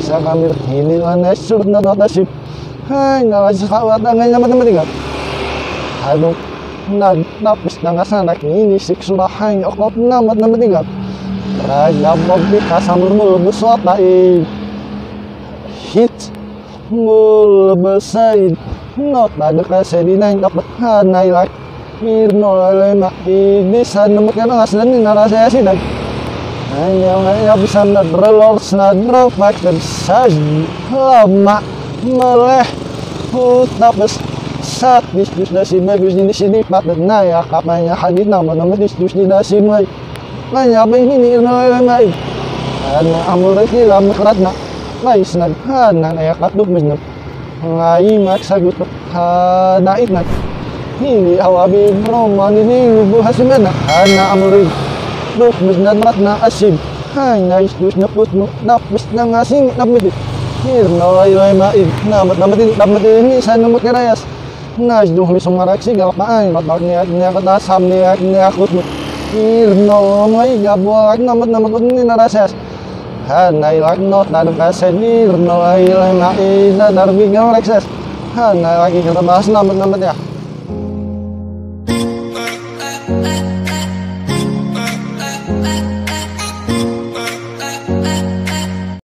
sa kamir hindi na nasurut na tataship ay nakasakawat ang ngayon naman naman halo nagtapos na nga sana kinisiksurahan ako naman naman Raja Bobby kasamur mul busot ay hit mul besaid not ada kasedinan dapat hanay like Mirno lema bisa nemu kan aslan ni narasa sih dan hanya bisa nadrolor snadro faktor saji lama meleh tapos saat diskus dasi bagus di sini pakai naya kapanya hadit nama diskus di dasi mai nanya apa ini Mirno lema karena amul itu lama keratna nais nad hana naya katuk misnap ngai maksa gut hadait nad Hili awabi roman ini buhas mana ana amri duk misnan ratna asim hanya istus nyeput napis na ngasing napit hirna ay maid namat ini sanumut kerayas nas duh mi sumaraksi galpaan matnya kata samnya akut hirna may gabuak namat ini narasas hana ilak not na kasen hirna ay maid na darbi galakses hana lagi kata bahas namat ya